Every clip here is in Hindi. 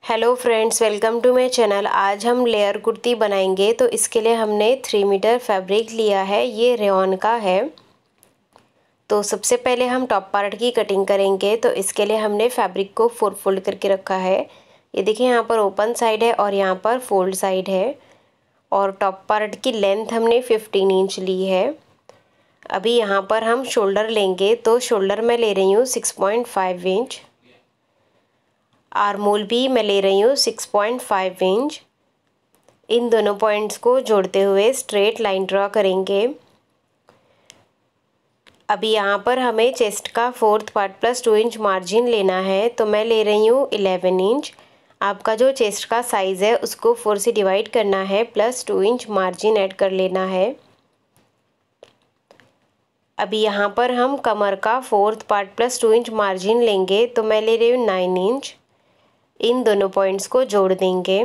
Hello friends, welcome to my channel. आज हम लेयर कुर्ती बनाएंगे। तो इसके लिए हमने 3 मीटर फैब्रिक लिया है। ये रेयॉन का है। तो सबसे पहले हम टॉप पार्ट की कटिंग करेंगे। तो इसके लिए हमने फैब्रिक को 4 फोल्ड करके रखा है। ये देखिए, यहाँ पर ओपन साइड है और यहाँ पर फोल्ड साइड है। और टॉप पार्ट की लेंथ हमने 15 इंच ली है। अभी यहाँ पर हम शोल्डर लेंगे। तो शोल्डर मैं ले रही हूँ 6.5 इंच। आर्मोल भी मैं ले रही हूँ 6.5 इंच। इन दोनों पॉइंट्स को जोड़ते हुए स्ट्रेट लाइन ड्रॉ करेंगे। अभी यहाँ पर हमें चेस्ट का 4th part plus 2 inch margin लेना है। तो मैं ले रही हूँ 11 इंच। आपका जो चेस्ट का साइज़ है उसको 4 से डिवाइड करना है, प्लस 2 इंच मार्जिन ऐड कर लेना है। अभी यहाँ पर हम कमर का 4th part plus 2 inch margin लेंगे। तो मैं ले रही हूँ 9 इंच। इन दोनों पॉइंट्स को जोड़ देंगे।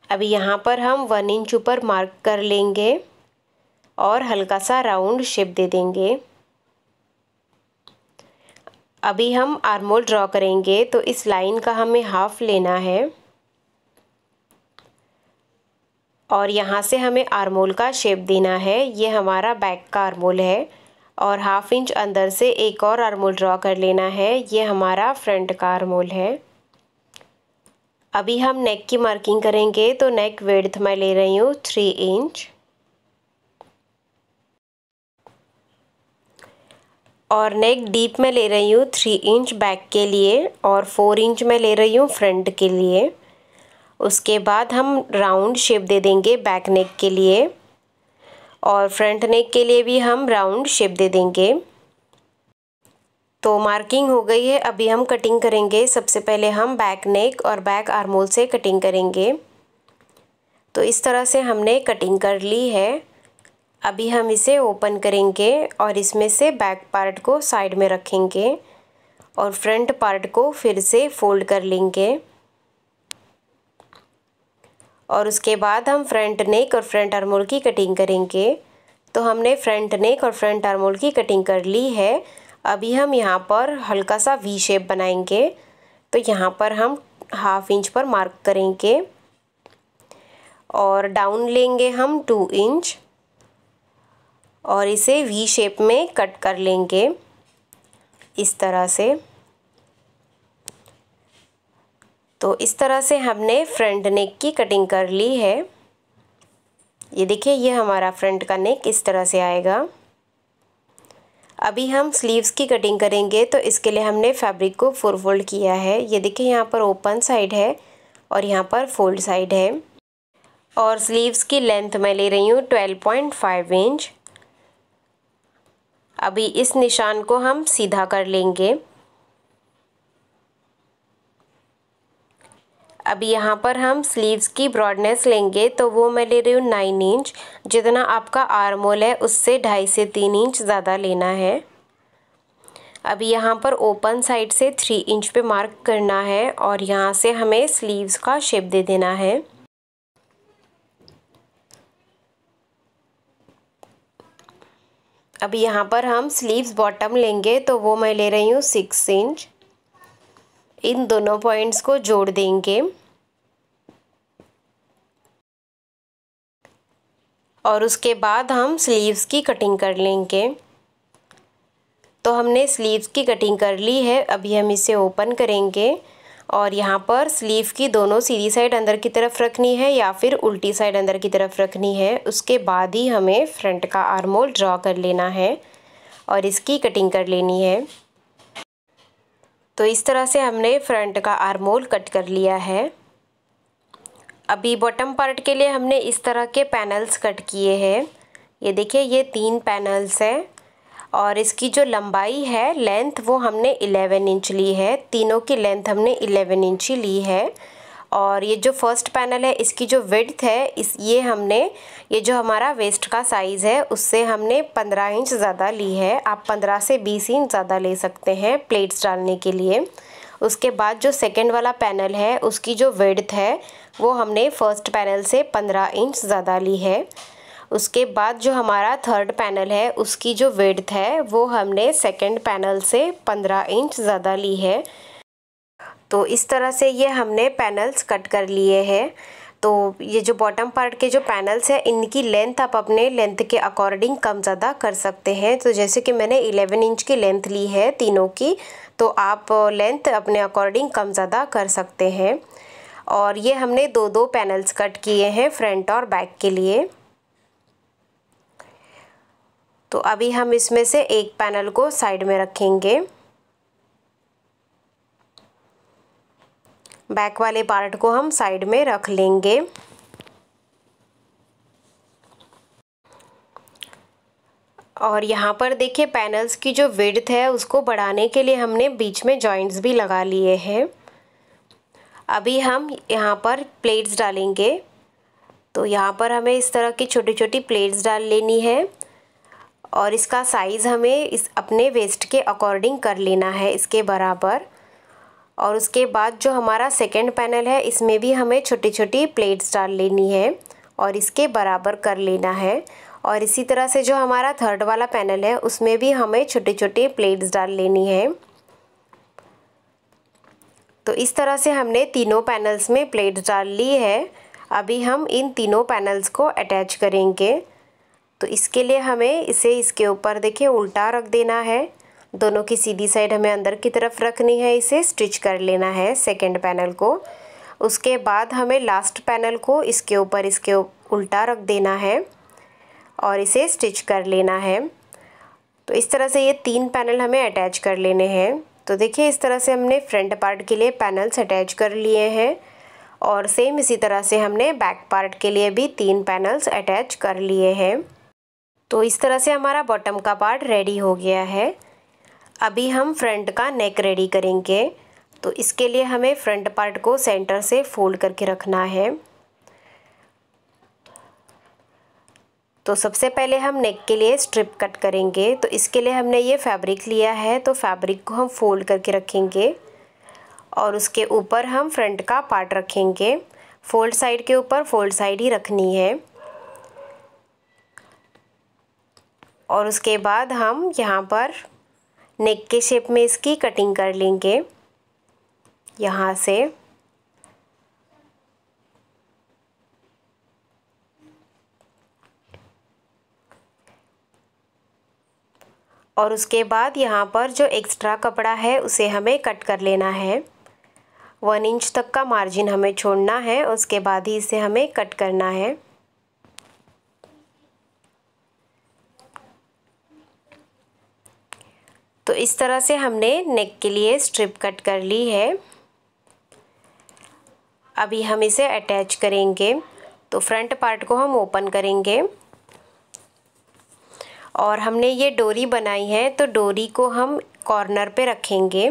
अभी यहाँ पर हम 1 इंच ऊपर मार्क कर लेंगे और हल्का सा राउंड शेप दे देंगे। अभी हम आर्मोल ड्रॉ करेंगे। तो इस लाइन का हमें हाफ लेना है और यहाँ से हमें आर्मोल का शेप देना है। ये हमारा बैक का आर्मोल है और हाफ इंच अंदर से एक और आर्मोल ड्रॉ कर लेना है। ये हमारा फ्रंट का आर्मोल है। अभी हम नेक की मार्किंग करेंगे। तो नेक विड्थ मैं ले रही हूँ 3 इंच और नेक डीप में ले रही हूँ 3 इंच बैक के लिए और 4 इंच में ले रही हूँ फ्रंट के लिए। उसके बाद हम राउंड शेप दे देंगे बैक नेक के लिए और फ्रंट नेक के लिए भी हम राउंड शेप दे देंगे। तो मार्किंग हो गई है। अभी हम कटिंग करेंगे। सबसे पहले हम बैक नेक और बैक आर्मोल से कटिंग करेंगे। तो इस तरह से हमने कटिंग कर ली है। अभी हम इसे ओपन करेंगे और इसमें से बैक पार्ट को साइड में रखेंगे और फ्रंट पार्ट को फिर से फोल्ड कर लेंगे। और उसके बाद हम फ्रंट नेक और फ्रंट आर्मोल की कटिंग करेंगे। तो हमने फ्रंट नेक और फ्रंट आर्मोल की कटिंग कर ली है। अभी हम यहाँ पर हल्का सा वी शेप बनाएंगे। तो यहाँ पर हम हाफ इंच पर मार्क करेंगे और डाउन लेंगे हम 2 इंच और इसे वी शेप में कट कर लेंगे इस तरह से। तो इस तरह से हमने फ्रंट नेक की कटिंग कर ली है। ये देखिए, ये हमारा फ्रंट का नेक इस तरह से आएगा। अभी हम स्लीव्स की कटिंग करेंगे। तो इसके लिए हमने फैब्रिक को 4 फोल्ड किया है। ये देखिए, यहाँ पर ओपन साइड है और यहाँ पर फोल्ड साइड है। और स्लीव्स की लेंथ मैं ले रही हूँ 12.5 इंच। अभी इस निशान को हम सीधा कर लेंगे। अभी यहाँ पर हम स्लीव्स की ब्रॉडनेस लेंगे। तो वो मैं ले रही हूँ 9 इंच। जितना आपका आर्मोल है उससे 2.5 से 3 इंच ज़्यादा लेना है। अभी यहाँ पर ओपन साइड से 3 इंच पे मार्क करना है और यहाँ से हमें स्लीव्स का शेप दे देना है। अभी यहाँ पर हम स्लीव्स बॉटम लेंगे। तो वो मैं ले रही हूँ 6 इंच। इन दोनों पॉइंट्स को जोड़ देंगे और उसके बाद हम स्लीव्स की कटिंग कर लेंगे। तो हमने स्लीव्स की कटिंग कर ली है। अभी हम इसे ओपन करेंगे और यहाँ पर स्लीव की दोनों सीधी साइड अंदर की तरफ रखनी है या फिर उल्टी साइड अंदर की तरफ रखनी है। उसके बाद ही हमें फ्रंट का आर्मोल ड्रॉ कर लेना है और इसकी कटिंग कर लेनी है। तो इस तरह से हमने फ्रंट का आर्मोल कट कर लिया है। अभी बॉटम पार्ट के लिए हमने इस तरह के पैनल्स कट किए हैं। ये देखिए, ये 3 पैनल्स हैं और इसकी जो लंबाई है, लेंथ, वो हमने 11 इंच ली है। तीनों की लेंथ हमने 11 इंच ही ली है। और ये जो फर्स्ट पैनल है, इसकी जो विड्थ है, ये जो हमारा वेस्ट का साइज़ है उससे हमने 15 इंच ज़्यादा ली है। आप 15 से 20 इंच ज़्यादा ले सकते हैं प्लेट्स डालने के लिए। उसके बाद जो सेकंड वाला पैनल है, उसकी जो विड्थ है वो हमने फर्स्ट पैनल से 15 इंच ज़्यादा ली है। उसके बाद जो हमारा थर्ड पैनल है, उसकी जो विड्थ है वो हमने सेकंड पैनल से 15 इंच ज़्यादा ली है। तो इस तरह से ये हमने पैनल्स कट कर लिए हैं। तो ये जो बॉटम पार्ट के जो पैनल्स हैं इनकी लेंथ आप अपने लेंथ के अकॉर्डिंग कम ज़्यादा कर सकते हैं। तो जैसे कि मैंने 11 इंच की लेंथ ली है तीनों की, तो आप लेंथ अपने अकॉर्डिंग कम ज़्यादा कर सकते हैं। और ये हमने दो दो पैनल्स कट किए हैं फ्रंट और बैक के लिए। तो अभी हम इसमें से एक पैनल को साइड में रखेंगे, बैक वाले पार्ट को हम साइड में रख लेंगे। और यहाँ पर देखिए पैनल्स की जो विड्थ है उसको बढ़ाने के लिए हमने बीच में जॉइंट्स भी लगा लिए हैं। अभी हम यहाँ पर प्लेट्स डालेंगे। तो यहाँ पर हमें इस तरह की छोटी छोटी प्लेट्स डाल लेनी है और इसका साइज़ हमें इस अपने वेस्ट के अकॉर्डिंग कर लेना है, इसके बराबर। और उसके बाद जो हमारा सेकंड पैनल है इसमें भी हमें छोटी छोटी प्लेट्स डाल लेनी है और इसके बराबर कर लेना है। और इसी तरह से जो हमारा थर्ड वाला पैनल है उसमें भी हमें छोटी छोटी प्लेट्स डाल लेनी है। तो इस तरह से हमने तीनों पैनल्स में प्लेट्स डाल ली है। अभी हम इन तीनों पैनल्स को अटैच करेंगे। तो इसके लिए हमें इसे इसके ऊपर देखिए उल्टा रख देना है, दोनों की सीधी साइड हमें अंदर की तरफ रखनी है, इसे स्टिच कर लेना है सेकंड पैनल को। उसके बाद हमें लास्ट पैनल को इसके ऊपर इसके उल्टा रख देना है और इसे स्टिच कर लेना है। तो इस तरह से ये तीन पैनल हमें अटैच कर लेने हैं। तो देखिए इस तरह से हमने फ्रंट पार्ट के लिए पैनल्स अटैच कर लिए हैं और सेम इसी तरह से हमने बैक पार्ट के लिए भी तीन पैनल्स अटैच कर लिए हैं। तो इस तरह से हमारा बॉटम का पार्ट रेडी हो गया है। अभी हम फ्रंट का नेक रेडी करेंगे। तो इसके लिए हमें फ्रंट पार्ट को सेंटर से फोल्ड करके रखना है। तो सबसे पहले हम नेक के लिए स्ट्रिप कट करेंगे। तो इसके लिए हमने ये फैब्रिक लिया है, तो फैब्रिक को हम फोल्ड करके रखेंगे और उसके ऊपर हम फ्रंट का पार्ट रखेंगे। फोल्ड साइड के ऊपर फोल्ड साइड ही रखनी है। और उसके बाद हम यहाँ पर नेक के शेप में इसकी कटिंग कर लेंगे यहाँ से। और उसके बाद यहाँ पर जो एक्स्ट्रा कपड़ा है उसे हमें कट कर लेना है। 1 इंच तक का मार्जिन हमें छोड़ना है, उसके बाद ही इसे हमें कट करना है। तो इस तरह से हमने नेक के लिए स्ट्रिप कट कर ली है। अभी हम इसे अटैच करेंगे। तो फ्रंट पार्ट को हम ओपन करेंगे और हमने ये डोरी बनाई है, तो डोरी को हम कॉर्नर पे रखेंगे।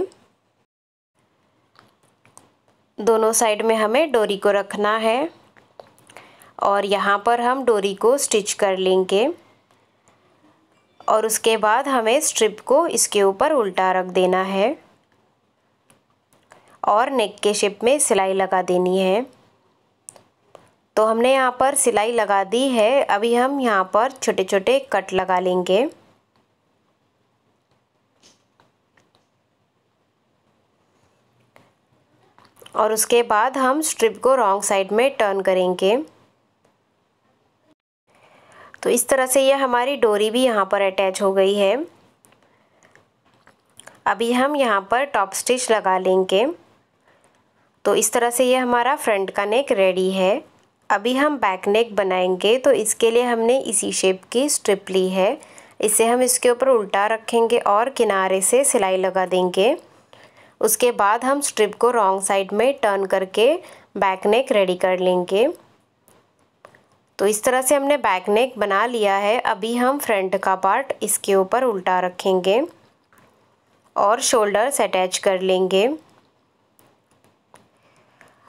दोनों साइड में हमें डोरी को रखना है और यहाँ पर हम डोरी को स्टिच कर लेंगे। और उसके बाद हमें स्ट्रिप को इसके ऊपर उल्टा रख देना है और नेक के शेप में सिलाई लगा देनी है। तो हमने यहाँ पर सिलाई लगा दी है। अभी हम यहाँ पर छोटे छोटे कट लगा लेंगे। और उसके बाद हम स्ट्रिप को रॉन्ग साइड में टर्न करेंगे। तो इस तरह से ये हमारी डोरी भी यहाँ पर अटैच हो गई है। अभी हम यहाँ पर टॉप स्टिच लगा लेंगे। तो इस तरह से ये हमारा फ्रंट का नेक रेडी है। अभी हम बैक नेक बनाएंगे। तो इसके लिए हमने इसी शेप की स्ट्रिप ली है, इसे हम इसके ऊपर उल्टा रखेंगे और किनारे से सिलाई लगा देंगे। उसके बाद हम स्ट्रिप को रॉन्ग साइड में टर्न करके बैक नेक रेडी कर लेंगे। तो इस तरह से हमने बैक नेक बना लिया है। अभी हम फ्रंट का पार्ट इसके ऊपर उल्टा रखेंगे और शोल्डर्स अटैच कर लेंगे।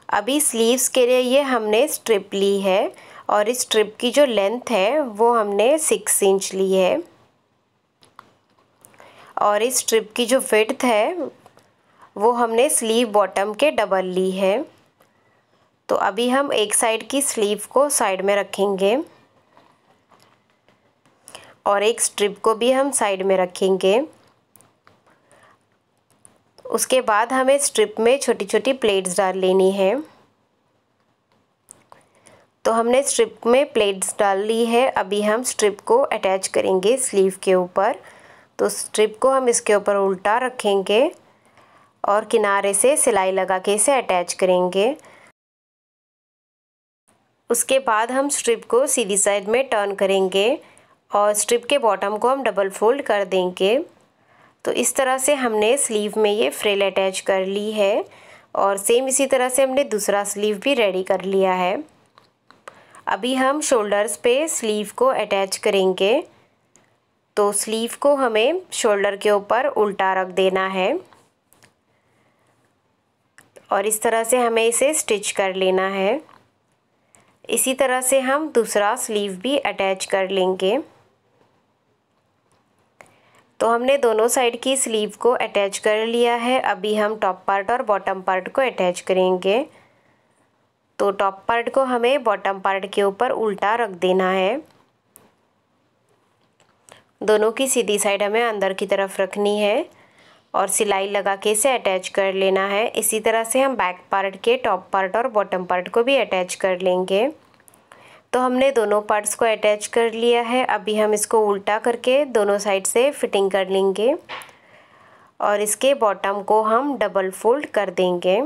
अभी स्लीव्स के लिए ये हमने स्ट्रिप ली है और इस स्ट्रिप की जो लेंथ है वो हमने 6 इंच ली है और इस स्ट्रिप की जो विड्थ है वो हमने स्लीव बॉटम के डबल ली है। तो अभी हम एक साइड की स्लीव को साइड में रखेंगे और एक स्ट्रिप को भी हम साइड में रखेंगे। उसके बाद हमें स्ट्रिप में छोटी छोटी प्लेट्स डाल लेनी है। तो हमने स्ट्रिप में प्लेट्स डाल ली है। अभी हम स्ट्रिप को अटैच करेंगे स्लीव के ऊपर। तो स्ट्रिप को हम इसके ऊपर उल्टा रखेंगे और किनारे से सिलाई लगा के इसे अटैच करेंगे। उसके बाद हम स्ट्रिप को सीधी साइड में टर्न करेंगे और स्ट्रिप के बॉटम को हम डबल फोल्ड कर देंगे। तो इस तरह से हमने स्लीव में ये फ्रिल अटैच कर ली है और सेम इसी तरह से हमने दूसरा स्लीव भी रेडी कर लिया है। अभी हम शोल्डर्स पे स्लीव को अटैच करेंगे। तो स्लीव को हमें शोल्डर के ऊपर उल्टा रख देना है और इस तरह से हमें इसे स्टिच कर लेना है। इसी तरह से हम दूसरा स्लीव भी अटैच कर लेंगे। तो हमने दोनों साइड की स्लीव को अटैच कर लिया है। अभी हम टॉप पार्ट और बॉटम पार्ट को अटैच करेंगे। तो टॉप पार्ट को हमें बॉटम पार्ट के ऊपर उल्टा रख देना है। दोनों की सीधी साइड हमें अंदर की तरफ रखनी है और सिलाई लगा के इसे अटैच कर लेना है। इसी तरह से हम बैक पार्ट के टॉप पार्ट और बॉटम पार्ट को भी अटैच कर लेंगे। तो हमने दोनों पार्ट्स को अटैच कर लिया है। अभी हम इसको उल्टा करके दोनों साइड से फिटिंग कर लेंगे और इसके बॉटम को हम डबल फोल्ड कर देंगे।